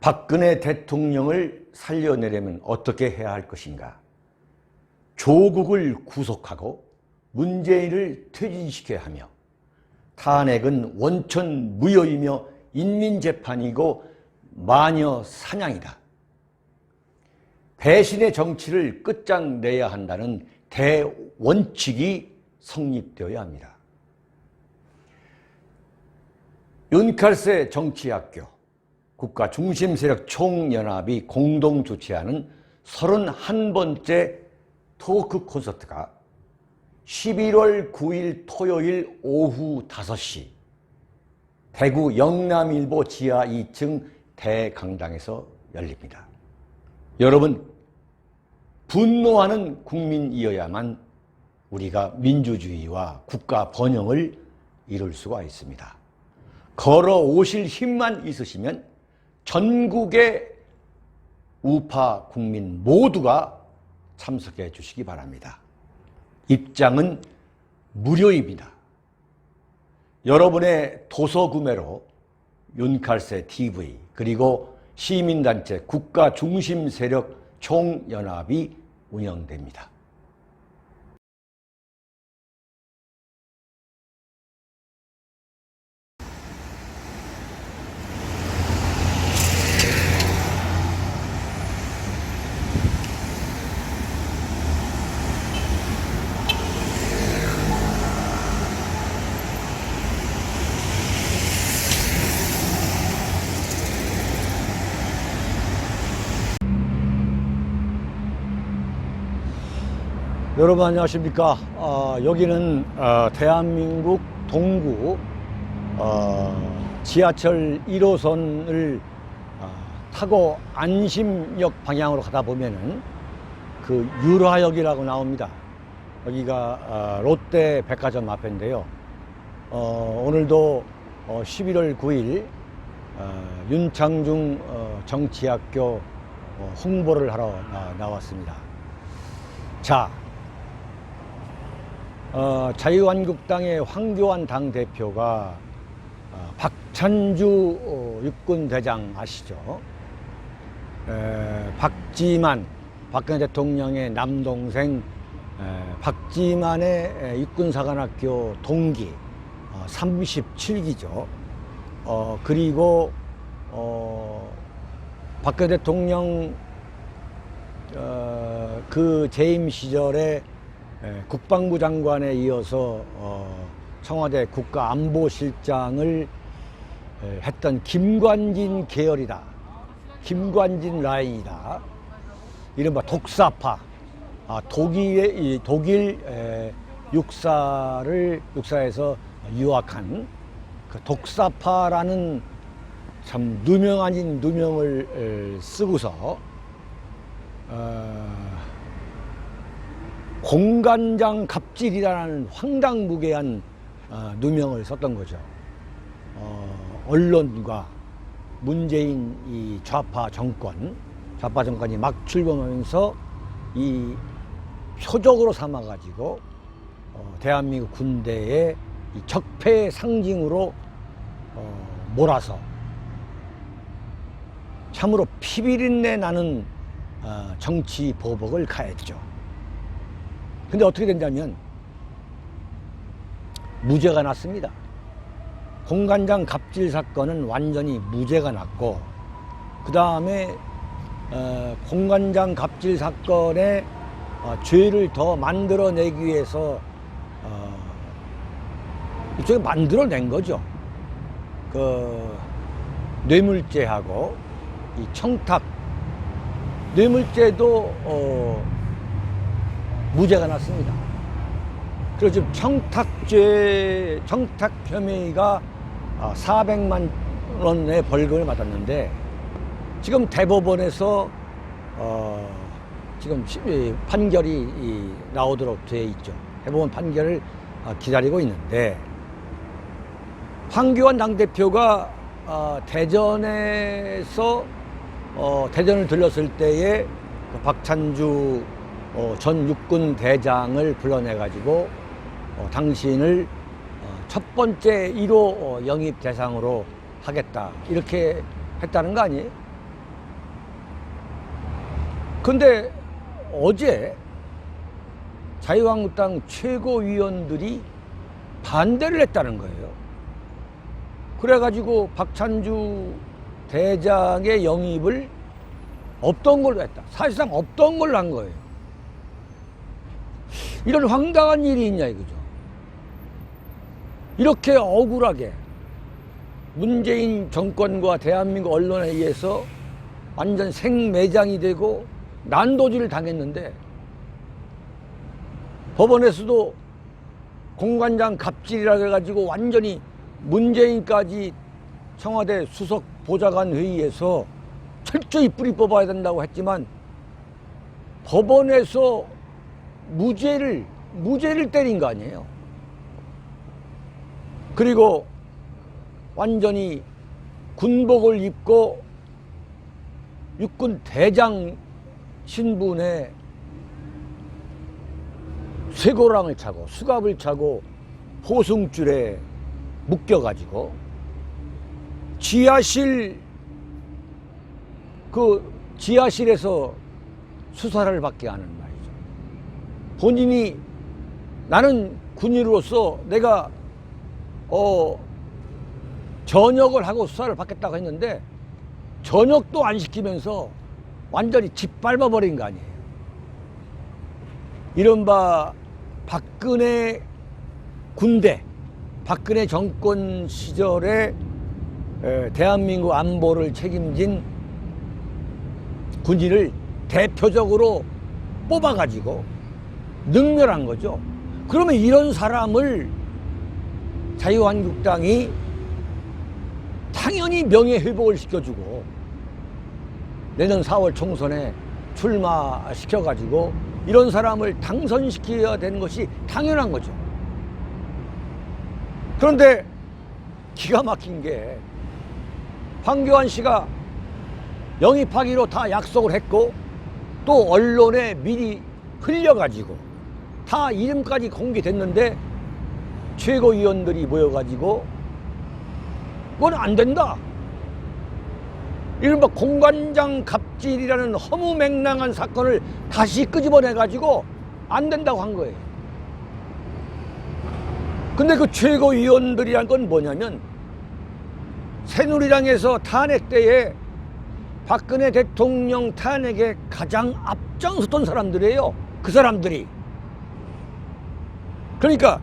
박근혜 대통령을 살려내려면 어떻게 해야 할 것인가? 조국을 구속하고 문재인을 퇴진시켜야 하며, 탄핵은 원천 무효이며 인민재판이고 마녀 사냥이다. 배신의 정치를 끝장내야 한다는 대원칙이 성립되어야 합니다. 윤칼세 정치학교 국가중심세력 총연합이 공동 주최하는 31번째 토크 콘서트가 11월 9일 토요일 오후 5시 대구 영남일보 지하 2층 대강당에서 열립니다. 여러분, 분노하는 국민이어야만 우리가 민주주의와 국가 번영을 이룰 수가 있습니다. 걸어오실 힘만 있으시면 전국의 우파 국민 모두가 참석해 주시기 바랍니다. 입장은 무료입니다. 여러분의 도서 구매로 윤칼세 TV 그리고 시민단체 국가중심세력 총연합이 운영됩니다. 여러분 안녕하십니까. 여기는 대한민국 동구 지하철 1호선을 타고 안심역 방향으로 가다 보면은 그 유라역이라고 나옵니다. 여기가 롯데 백화점 앞인데요. 오늘도 11월 9일 윤창중 정치학교 홍보를 하러 나왔습니다. 자, 자유한국당의 황교안 당대표가 박찬주 육군대장 아시죠? 박근혜 대통령의 남동생 박지만의 육군사관학교 동기 37기죠. 그리고 박근혜 대통령 그 재임 시절에 국방부 장관에 이어서 청와대 국가안보실장을 했던 김관진 계열이다. 김관진 라인이다. 이른바 독사파, 독일 육사에서 유학한 그 독사파라는 참 누명 아닌 누명을 쓰고서 공간장 갑질이라는 황당무계한 누명을 썼던 거죠. 언론과 문재인 이 좌파 정권이 막 출범하면서 이 표적으로 삼아가지고 대한민국 군대의 이 적폐의 상징으로 몰아서 참으로 피비린내 나는 정치 보복을 가했죠. 근데 어떻게 된다면 무죄가 났습니다. 공간장 갑질 사건은 완전히 무죄가 났고, 그 다음에 공간장 갑질 사건의 죄를 더 만들어내기 위해서 이쪽에 만들어낸 거죠. 그 뇌물죄하고 이 청탁, 뇌물죄도 무죄가 났습니다. 그래서 지금 청탁 혐의가 400만 원의 벌금을 받았는데, 지금 대법원에서 지금 판결이 나오도록 되어 있죠. 대법원 판결을 기다리고 있는데, 황교안 당대표가 대전에서 대전을 들렀을 때에 박찬주 전 육군 대장을 불러내가지고 당신을 첫 번째 1호 영입 대상으로 하겠다, 이렇게 했다는 거 아니에요? 근데 어제 자유한국당 최고위원들이 반대를 했다는 거예요. 그래가지고 박찬주 대장의 영입을 없던 걸로 했다. 사실상 없던 걸로 한 거예요. 이런 황당한 일이 있냐 이거죠. 이렇게 억울하게 문재인 정권과 대한민국 언론에 의해서 완전 생매장이 되고 난도질을 당했는데, 법원에서도 공관장 갑질이라 해가지고 완전히 문재인까지 청와대 수석 보좌관 회의에서 철저히 뿌리 뽑아야 된다고 했지만, 법원에서 무죄를 때린 거 아니에요. 그리고 완전히 군복을 입고 육군 대장 신분에 쇠고랑을 차고 수갑을 차고 포승줄에 묶여가지고 지하실에서 수사를 받게 하는 말이죠. 본인이 나는 군인으로서 내가 전역을 하고 수사를 받겠다고 했는데 전역도 안 시키면서 완전히 짓밟아버린 거 아니에요. 이른바 박근혜 군대, 박근혜 정권 시절에 대한민국 안보를 책임진 군인을 대표적으로 뽑아가지고 능멸한 거죠. 그러면 이런 사람을 자유한국당이 당연히 명예회복을 시켜주고 내년 4월 총선에 출마시켜가지고 이런 사람을 당선시켜야 되는 것이 당연한 거죠. 그런데 기가 막힌 게 황교안 씨가 영입하기로 다 약속을 했고 또 언론에 미리 흘려가지고 다 이름까지 공개됐는데 최고위원들이 모여가지고 그건 안 된다. 이른바 공관장 갑질이라는 허무맹랑한 사건을 다시 끄집어내가지고 안 된다고 한 거예요. 근데 그 최고위원들이란 건 뭐냐면 새누리당에서 탄핵 때에 박근혜 대통령 탄핵에 가장 앞장섰던 사람들이에요. 그 사람들이. 그러니까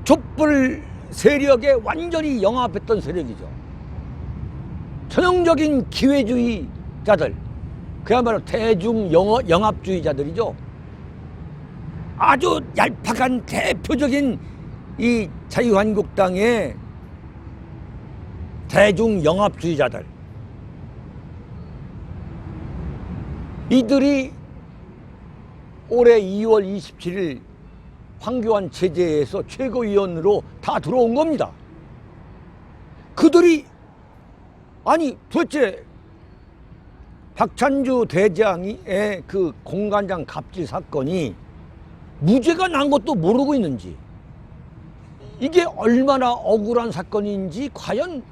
촛불 세력에 완전히 영합했던 세력이죠. 전형적인 기회주의자들, 그야말로 대중 영합주의자들이죠. 아주 얄팍한 대표적인 이 자유한국당의 대중 영합주의자들, 이들이 올해 2월 27일 황교안 체제에서 최고위원으로 다 들어온 겁니다. 그들이 아니 도대체 박찬주 대장의 그 공관장 갑질 사건이 무죄가 난 것도 모르고 있는지, 이게 얼마나 억울한 사건인지 과연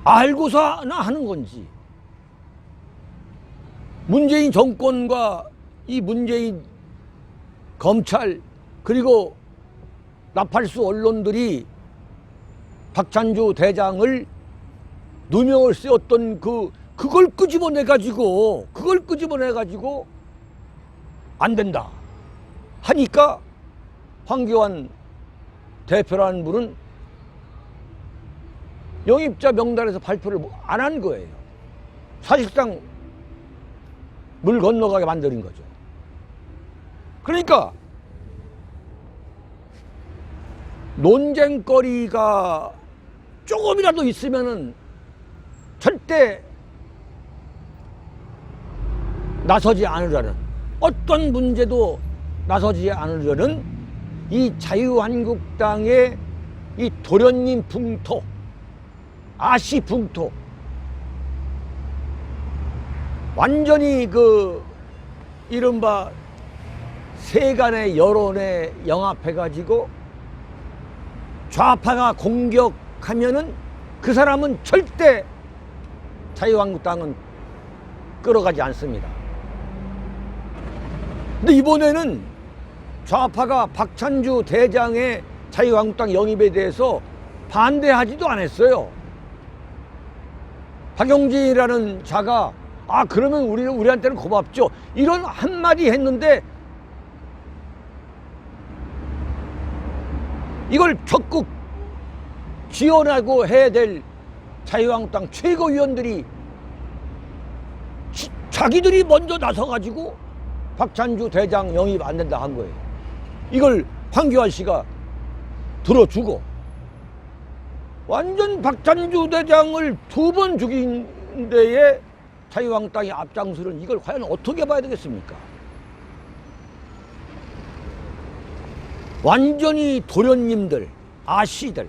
알고서나 하는 건지, 문재인 정권과 이 문재인 검찰 그리고 나팔수 언론들이 박찬주 대장을 누명을 쓰였던 그걸 끄집어내가지고 안 된다 하니까 황교안 대표라는 분은 영입자 명단에서 발표를 안 한 거예요. 사실상 물 건너가게 만드는 거죠. 그러니까 논쟁거리가 조금이라도 있으면은 절대 나서지 않으려는, 어떤 문제도 나서지 않으려는 이 자유한국당의 이 도련님 풍토, 아시 풍토, 완전히 그 이른바 세간의 여론에 영합해가지고 좌파가 공격하면은 그 사람은 절대 자유한국당은 끌어가지 않습니다. 근데 이번에는 좌파가 박찬주 대장의 자유한국당 영입에 대해서 반대하지도 않았어요. 박용진이라는 자가 그러면 우리한테는 고맙죠, 이런 한마디 했는데 이걸 적극 지원하고 해야 될 자유한국당 최고위원들이 자기들이 먼저 나서가지고 박찬주 대장 영입 안 된다 한 거예요. 이걸 황교안 씨가 들어주고 완전 박찬주 대장을 2번 죽인 데에 자유한국당이 앞장서는, 이걸 과연 어떻게 봐야 되겠습니까? 완전히 도련님들, 아씨들,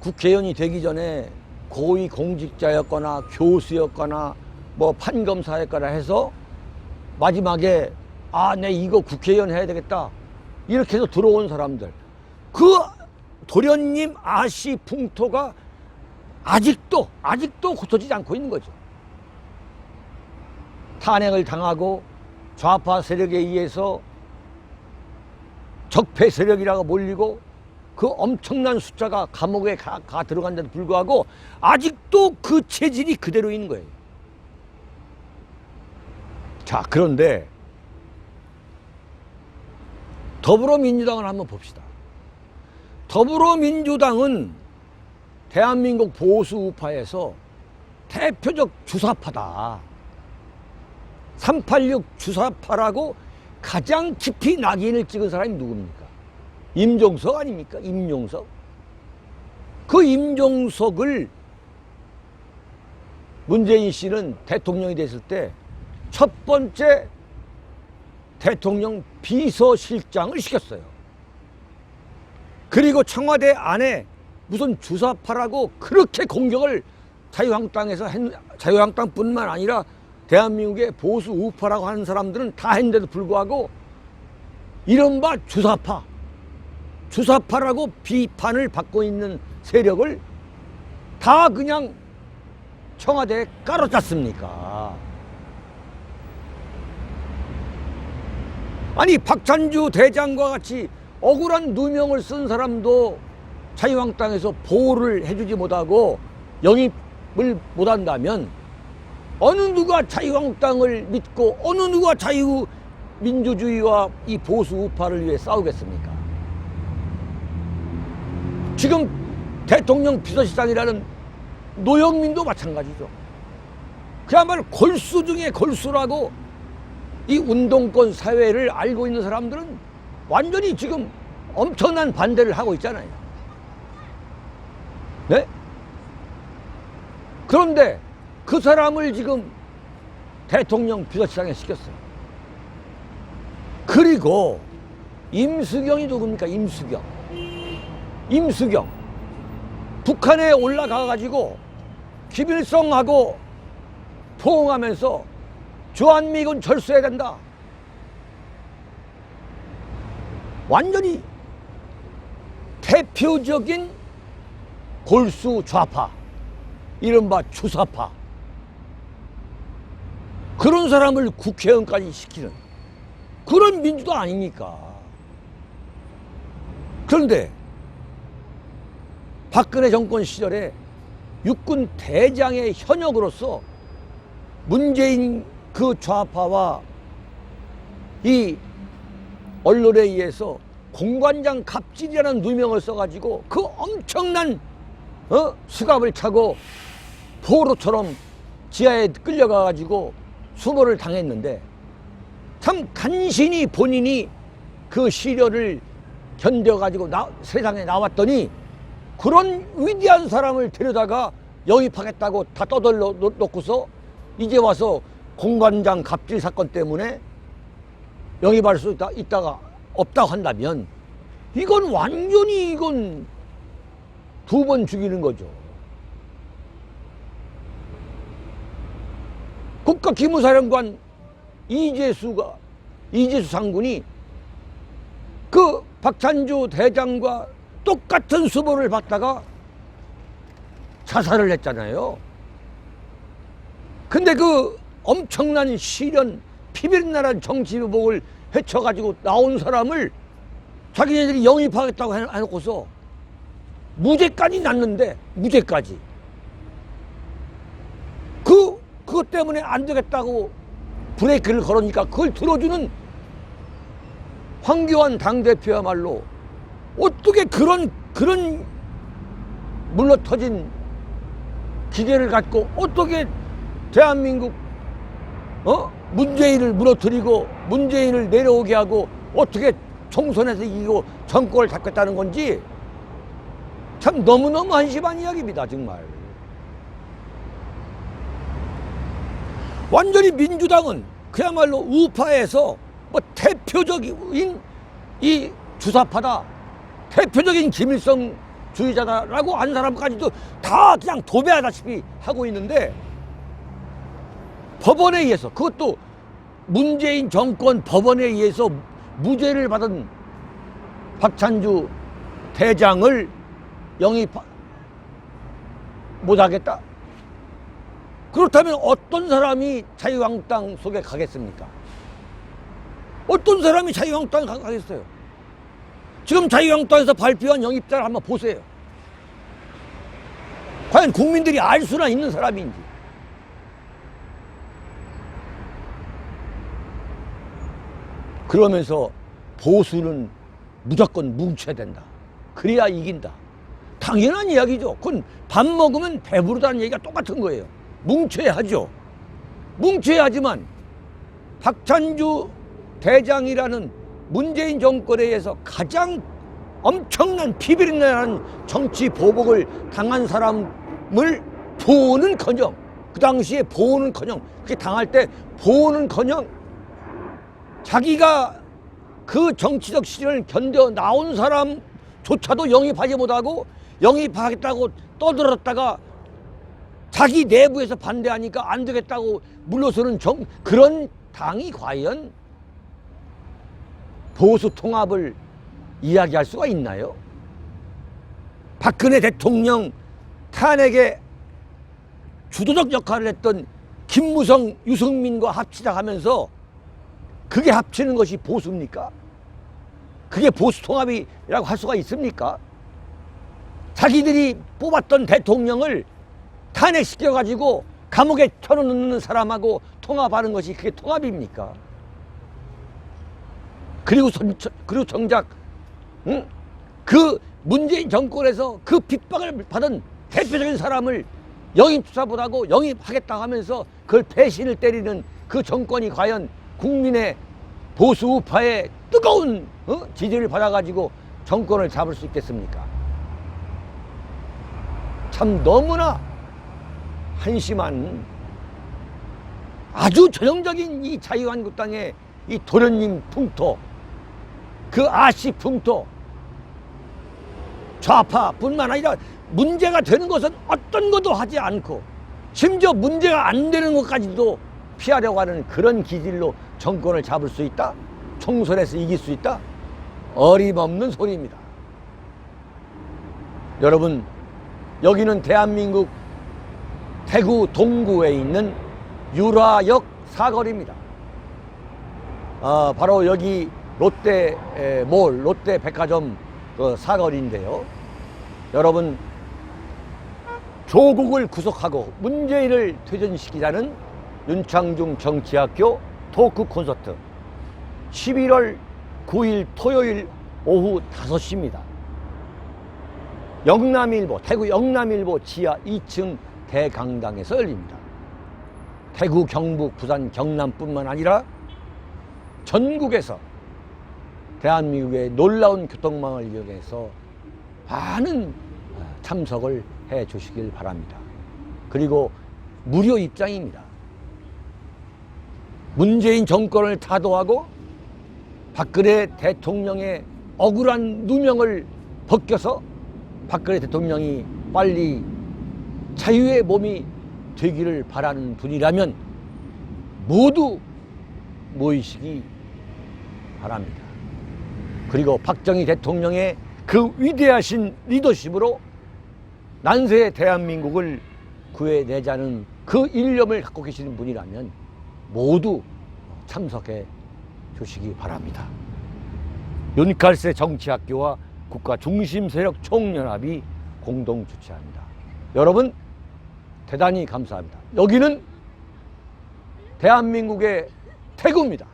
국회의원이 되기 전에 고위 공직자였거나 교수였거나 판검사였거나 해서 마지막에 내 이거 국회의원 해야 되겠다 이렇게 해서 들어온 사람들, 그 도련님 아씨 풍토가 아직도 고쳐지지 않고 있는 거죠. 탄핵을 당하고 좌파 세력에 의해서 적폐 세력이라고 몰리고 그 엄청난 숫자가 감옥에 가 들어간데도 불구하고 아직도 그 체질이 그대로 있는 거예요. 자, 그런데 더불어민주당을 한번 봅시다. 더불어민주당은 대한민국 보수 우파에서 대표적 주사파다. 386 주사파라고 가장 깊이 낙인을 찍은 사람이 누굽니까? 임종석 아닙니까? 임종석. 그 임종석을 문재인 씨는 대통령이 됐을 때 첫 번째 대통령 비서실장을 시켰어요. 그리고 청와대 안에 무슨 주사파라고 그렇게 공격을 자유한국당뿐만 아니라 대한민국의 보수 우파라고 하는 사람들은 다 했는데도 불구하고 이른바 주사파라고 비판을 받고 있는 세력을 다 그냥 청와대에 깔아짰습니까? 아니, 박찬주 대장과 같이 억울한 누명을 쓴 사람도 자유한국당에서 보호를 해주지 못하고 영입을 못한다면 어느 누가 자유한국당을 믿고 어느 누가 자유민주주의와 이 보수 우파를 위해 싸우겠습니까? 지금 대통령 비서실장이라는 노영민도 마찬가지죠. 그야말로 골수 중에 골수라고 이 운동권 사회를 알고 있는 사람들은 완전히 지금 엄청난 반대를 하고 있잖아요. 네? 그런데 그 사람을 지금 대통령 비서실장에 시켰어요. 그리고 임수경이 누굽니까? 임수경. 북한에 올라가가지고 김일성하고 포옹하면서 주한미군 철수해야 된다. 완전히 대표적인 골수 좌파, 이른바 주사파, 그런 사람을 국회의원까지 시키는 그런 민주도 아닙니까? 그런데 박근혜 정권 시절에 육군 대장의 현역으로서 문재인 그 좌파와 이 언론에 의해서 공관장 갑질이라는 누명을 써가지고 그 엄청난 수갑을 차고 포로처럼 지하에 끌려가가지고 수모를 당했는데, 참 간신히 본인이 그 시련을 견뎌가지고 세상에 나왔더니 그런 위대한 사람을 데려다가 영입하겠다고 다 떠들러 놓고서 이제 와서 공관장 갑질 사건 때문에 영입할 수 있다가 없다고 한다면 이건 완전히 2번 죽이는 거죠. 국가기무사령관 이재수 장군이 그 박찬주 대장과 똑같은 수모를 받다가 자살을 했잖아요. 근데 그 엄청난 시련, 피비린나란 정치보복을 헤쳐가지고 나온 사람을 자기네들이 영입하겠다고 해놓고서 무죄까지 났는데, 무죄까지. 그것 때문에 안 되겠다고 브레이크를 걸으니까 그걸 들어주는 황교안 당대표야말로 어떻게 그런 물러터진 기계를 갖고 어떻게 대한민국 문재인을 무너뜨리고 문재인을 내려오게 하고 어떻게 총선에서 이기고 정권을 잡겠다는 건지 참 너무너무 한심한 이야기입니다. 정말. 완전히 민주당은 그야말로 우파에서 뭐 대표적인 이 주사파다, 대표적인 김일성 주의자다라고 한 사람까지도 다 그냥 도배하다시피 하고 있는데, 법원에 의해서, 그것도 문재인 정권 법원에 의해서 무죄를 받은 박찬주 대장을 영입 못하겠다? 그렇다면 어떤 사람이 자유한국당 속에 가겠습니까? 어떤 사람이 자유한국당에 가겠어요? 지금 자유한국당에서 발표한 영입자를 한번 보세요. 과연 국민들이 알 수나 있는 사람인지. 그러면서 보수는 무조건 뭉쳐야 된다. 그래야 이긴다. 당연한 이야기죠. 그건 밥 먹으면 배부르다는 얘기가 똑같은 거예요. 뭉쳐야 하죠. 뭉쳐야 하지만 박찬주 대장이라는 문재인 정권에 의해서 가장 엄청난 피비린내라는 정치 보복을 당한 사람을 보호는커녕, 그 당시에 보호는커녕, 그게 당할 때 보호는커녕 자기가 그 정치적 시련을 견뎌 나온 사람조차도 영입하지 못하고 영입하겠다고 떠들었다가 자기 내부에서 반대하니까 안 되겠다고 물러서는 그런 당이 과연 보수 통합을 이야기할 수가 있나요? 박근혜 대통령 탄핵에 주도적 역할을 했던 김무성, 유승민과 합치자 하면서 그게 합치는 것이 보수입니까? 그게 보수 통합이라고 할 수가 있습니까? 자기들이 뽑았던 대통령을 탄핵시켜가지고 감옥에 쳐넣는 사람하고 통합하는 것이 그게 통합입니까? 그리고 정작 그 문재인 정권에서 그 핍박을 받은 대표적인 사람을 영입수사 못하고 영입하겠다 하면서 그걸 배신을 때리는 그 정권이 과연 국민의 보수 우파의 뜨거운 지지를 받아가지고 정권을 잡을 수 있겠습니까? 참 너무나 한심한 아주 전형적인 이 자유한국당의 이 도련님 풍토, 그 아씨 풍토, 좌파뿐만 아니라 문제가 되는 것은 어떤 것도 하지 않고 심지어 문제가 안 되는 것까지도 피하려고 하는 그런 기질로 정권을 잡을 수 있다? 총선에서 이길 수 있다? 어림없는 소리입니다. 여러분, 여기는 대한민국 대구 동구에 있는 유라역 사거리입니다. 바로 여기 롯데몰, 롯데백화점 그 사거리인데요. 여러분, 조국을 구속하고 문재인을 퇴진시키자는 윤창중 정치학교 토크 콘서트 11월 9일 토요일 오후 5시입니다. 영남일보, 대구 영남일보 지하 2층 대강당에서 열립니다. 대구, 경북, 부산, 경남뿐만 아니라 전국에서 대한민국의 놀라운 교통망을 이용해서 많은 참석을 해 주시길 바랍니다. 그리고 무료 입장입니다. 문재인 정권을 타도하고 박근혜 대통령의 억울한 누명을 벗겨서 박근혜 대통령이 빨리 자유의 몸이 되기를 바라는 분이라면 모두 모이시기 바랍니다. 그리고 박정희 대통령의 그 위대하신 리더십으로 난세의 대한민국을 구해내자는 그 일념을 갖고 계시는 분이라면 모두 참석해 주시기 바랍니다. 윤칼세 정치학교와 국가중심세력 총연합이 공동 주최합니다. 여러분 대단히 감사합니다. 여기는 대한민국의 태구입니다.